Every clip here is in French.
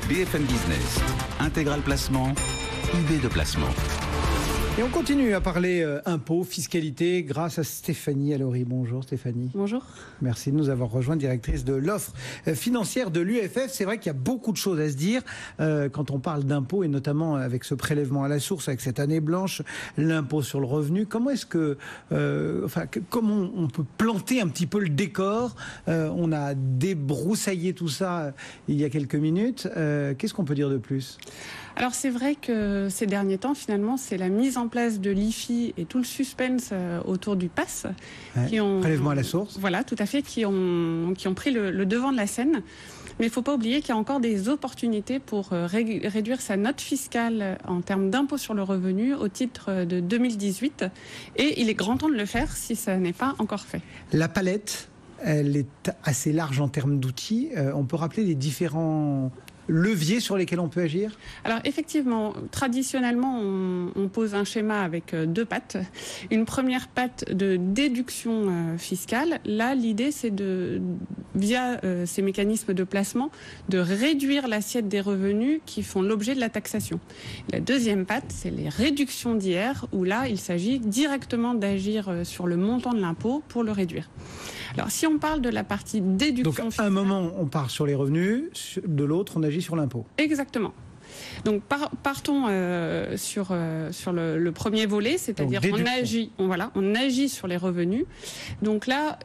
BFM Business, Intégral Placement, idée de placement. Et on continue à parler impôts, fiscalité, grâce à Stéphanie Allori. Bonjour Stéphanie. Bonjour. Merci de nous avoir rejoint, directrice de l'offre financière de l'UFF. C'est vrai qu'il y a beaucoup de choses à se dire quand on parle d'impôts, et notamment avec ce prélèvement à la source, avec cette année blanche, l'impôt sur le revenu. Comment est-ce que, comment on peut planter un petit peu le décor? On a débroussaillé tout ça il y a quelques minutes. Qu'est-ce qu'on peut dire de plus? Alors c'est vrai que ces derniers temps, finalement, c'est la mise en place de l'IFI et tout le suspense autour du PASS qui ont prélèvement à la source. Voilà, tout à fait, qui ont pris le devant de la scène. Mais il ne faut pas oublier qu'il y a encore des opportunités pour réduire sa note fiscale en termes d'impôt sur le revenu au titre de 2018. Et il est grand temps de le faire si ça n'est pas encore fait. La palette, elle est assez large en termes d'outils. On peut rappeler les différents leviers sur lesquels on peut agir? Alors effectivement, traditionnellement, on pose un schéma avec deux pattes. Une première patte de déduction fiscale. Là, l'idée, c'est via ces mécanismes de placement, de réduire l'assiette des revenus qui font l'objet de la taxation. La deuxième patte, c'est les réductions d'IR, où là, il s'agit directement d'agir sur le montant de l'impôt pour le réduire. Alors, si on parle de la partie déduction fiscale... Donc, à un moment, on part sur les revenus, de l'autre, on agit sur l'impôt. Exactement. Donc, partons sur le premier volet, c'est-à-dire on agit sur les revenus. Donc là,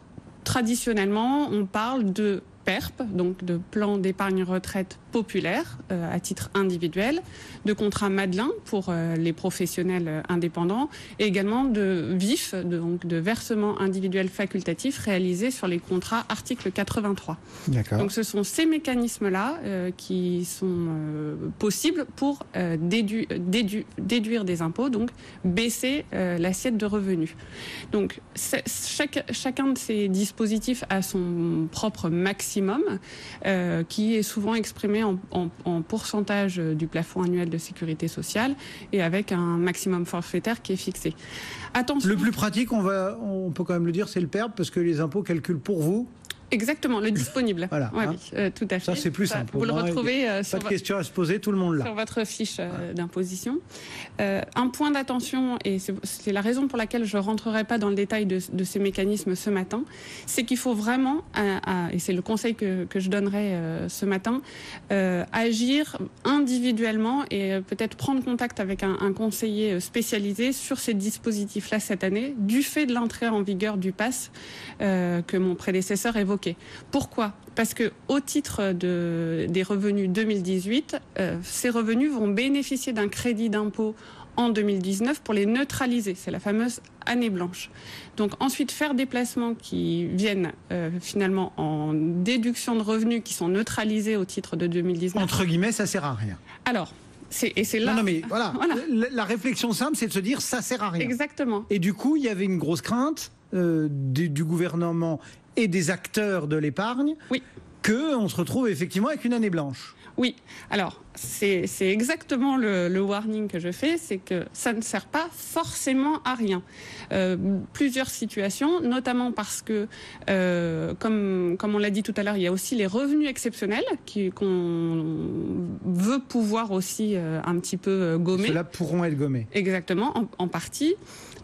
traditionnellement, on parle de PERP, donc de plan d'épargne retraite populaire à titre individuel, de contrat Madelin pour les professionnels indépendants et également de VIF, donc de versement individuel facultatif réalisé sur les contrats article 83. D'accord. Donc ce sont ces mécanismes-là qui sont possibles pour déduire des impôts, donc baisser l'assiette de revenus. Donc chacun de ces dispositifs a son propre maximum qui est souvent exprimé en pourcentage du plafond annuel de sécurité sociale et avec un maximum forfaitaire qui est fixé. Attention. Le plus pratique, on peut quand même le dire, c'est le PERP, parce que les impôts calculent pour vous. Exactement, le disponible. Voilà. Ouais, oui, tout à fait. Ça, c'est plus simple. Vous le retrouvez pas de question à se poser, tout le monde là. Sur votre fiche d'imposition. Un point d'attention, et c'est la raison pour laquelle je ne rentrerai pas dans le détail de ces mécanismes ce matin, c'est qu'il faut vraiment, et c'est le conseil que je donnerai ce matin, agir individuellement et peut-être prendre contact avec un conseiller spécialisé sur ces dispositifs-là cette année, du fait de l'entrée en vigueur du PASS que mon prédécesseur évoquait. Pourquoi ? Parce que au titre des revenus 2018, ces revenus vont bénéficier d'un crédit d'impôt en 2019 pour les neutraliser. C'est la fameuse année blanche. Donc ensuite, faire des placements qui viennent finalement en déduction de revenus qui sont neutralisés au titre de 2019. Entre guillemets, ça sert à rien. Alors, c'est là... Non, mais voilà. La réflexion simple, c'est de se dire ça sert à rien. Exactement. Et du coup, il y avait une grosse crainte du gouvernement et des acteurs de l'épargne, oui, qu'on se retrouve effectivement avec une année blanche. Oui, alors c'est exactement le warning que je fais, c'est que ça ne sert pas forcément à rien. Plusieurs situations, notamment parce que, comme on l'a dit tout à l'heure, il y a aussi les revenus exceptionnels qu'on veut pouvoir aussi un petit peu gommer. Ceux-là pourront être gommés. Exactement, en partie.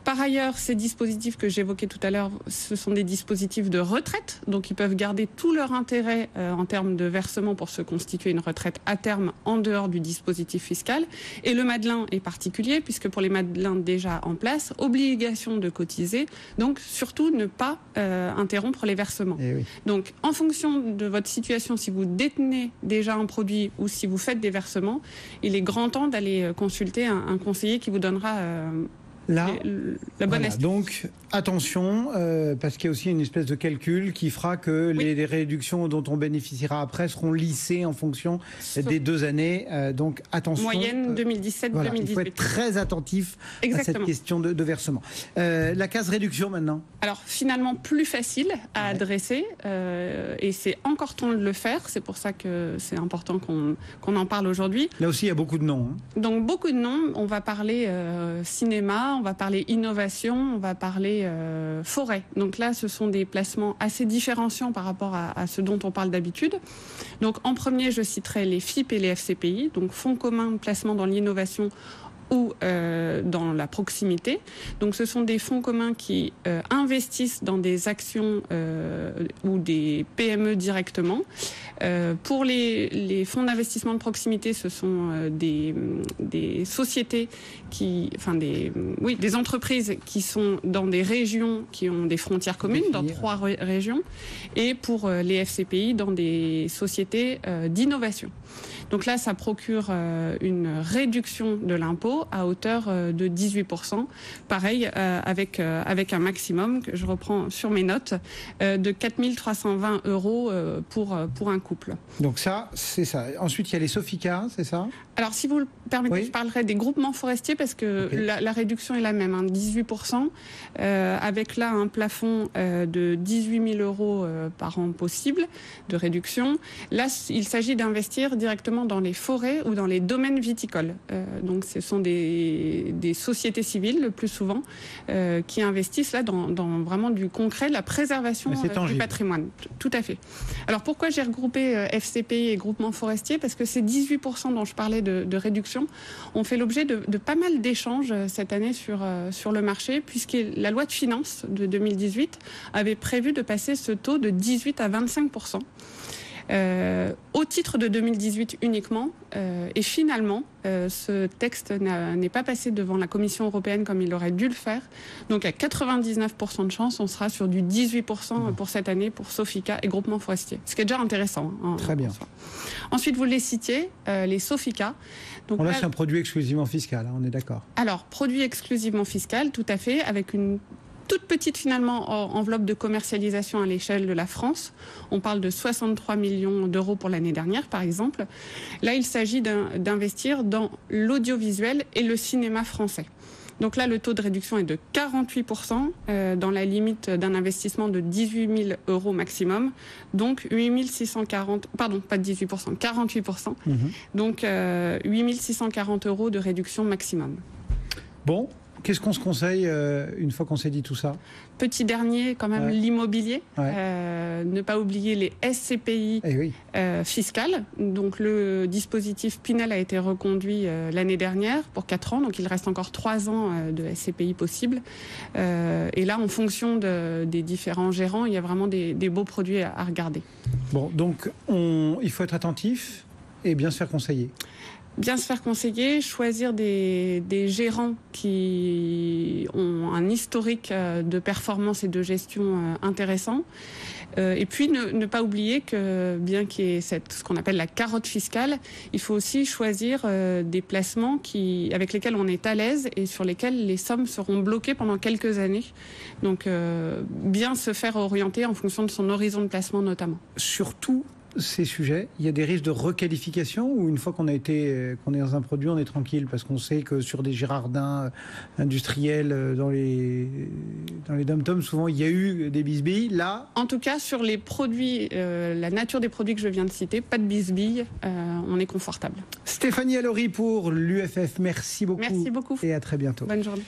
Par ailleurs, ces dispositifs que j'évoquais tout à l'heure, ce sont des dispositifs de retraite, donc ils peuvent garder tout leur intérêt en termes de versement pour se constituer une retraite à terme en dehors du dispositif fiscal. Et le Madelin est particulier, puisque pour les Madelins déjà en place, obligation de cotiser, donc surtout ne pas interrompre les versements. Oui. Donc en fonction de votre situation, si vous détenez déjà un produit ou si vous faites des versements, il est grand temps d'aller consulter un conseiller qui vous donnera... Là, la bonne voilà, donc attention, parce qu'il y a aussi une espèce de calcul qui fera que les réductions dont on bénéficiera après seront lissées en fonction des 2 années. Donc attention. Moyenne 2017-2018. Voilà, il faut être très attentif à cette question de versement. La case réduction maintenant. Alors finalement plus facile à adresser et c'est encore temps de le faire. C'est pour ça que c'est important qu'on en parle aujourd'hui. Là aussi il y a beaucoup de noms. Donc beaucoup de noms. On va parler cinéma. on va parler innovation, on va parler forêt. Donc là, ce sont des placements assez différenciants par rapport à ce dont on parle d'habitude. Donc en premier, je citerai les FIP et les FCPI, donc fonds communs de placement dans l'innovation ou dans la proximité. Donc ce sont des fonds communs qui investissent dans des actions ou des PME directement. Pour les fonds d'investissement de proximité, ce sont des sociétés des entreprises qui sont dans des régions qui ont des frontières communes, dans 3 régions, et pour les FCPI dans des sociétés d'innovation. Donc là, ça procure une réduction de l'impôt à hauteur de 18%. Pareil, avec un maximum, que je reprends sur mes notes, de 4 320 € pour un couple. Donc ça, c'est ça. Ensuite, il y a les Sofica, c'est ça? Alors, si vous le permettez, je parlerai des groupements forestiers parce que la réduction est la même, 18%, avec là un plafond de 18 000 € par an possible de réduction. Là, il s'agit d'investir directement dans les forêts ou dans les domaines viticoles. Donc, ce sont des sociétés civiles, le plus souvent, qui investissent là dans vraiment du concret, de la préservation du patrimoine. Tout à fait. Alors, pourquoi j'ai regroupé FCPI et groupements forestiers? Parce que ces 18% dont je parlais de réduction ont fait l'objet de pas mal d'échanges cette année sur le marché, puisque la loi de finances de 2018 avait prévu de passer ce taux de 18 à 25%. Au titre de 2018 uniquement, et finalement, ce texte n'est pas passé devant la Commission européenne comme il aurait dû le faire. Donc à 99% de chance, on sera sur du 18% pour cette année pour Sofica et groupements forestiers. Ce qui est déjà intéressant. Très bien. Ensuite, vous les citiez, les Sofica. Donc là, c'est un produit exclusivement fiscal, on est d'accord. Alors, produit exclusivement fiscal, tout à fait, avec une toute petite finalement enveloppe de commercialisation à l'échelle de la France. On parle de 63 millions d'euros pour l'année dernière, par exemple. Là, il s'agit d'investir dans l'audiovisuel et le cinéma français. Donc là, le taux de réduction est de 48%, dans la limite d'un investissement de 18 000 € maximum. Donc 8 640, pardon, pas de 18%, 48%. Donc 8 640 € de réduction maximum. Bon. Qu'est-ce qu'on se conseille une fois qu'on s'est dit tout ça? Petit dernier, quand même, l'immobilier. Ne pas oublier les SCPI fiscales. Donc le dispositif Pinel a été reconduit l'année dernière pour 4 ans. Donc il reste encore 3 ans de SCPI possibles. Et là, en fonction des différents gérants, il y a vraiment des beaux produits à regarder. Bon, donc il faut être attentif et bien se faire conseiller. Bien se faire conseiller, choisir des gérants qui ont un historique de performance et de gestion intéressant. Et puis ne pas oublier que bien qu'il y ait ce qu'on appelle la carotte fiscale, il faut aussi choisir des placements avec lesquels on est à l'aise et sur lesquels les sommes seront bloquées pendant quelques années. Donc bien se faire orienter en fonction de son horizon de placement notamment. Surtout ces sujets, il y a des risques de requalification ou une fois qu'on est dans un produit, on est tranquille parce qu'on sait que sur des Girardins industriels dans les dom-toms, souvent il y a eu des bisbilles. Là, en tout cas sur les produits, la nature des produits que je viens de citer, pas de bisbilles, on est confortable. Stéphanie Allori pour l'UFF, merci beaucoup. Merci beaucoup. Et à très bientôt. Bonne journée.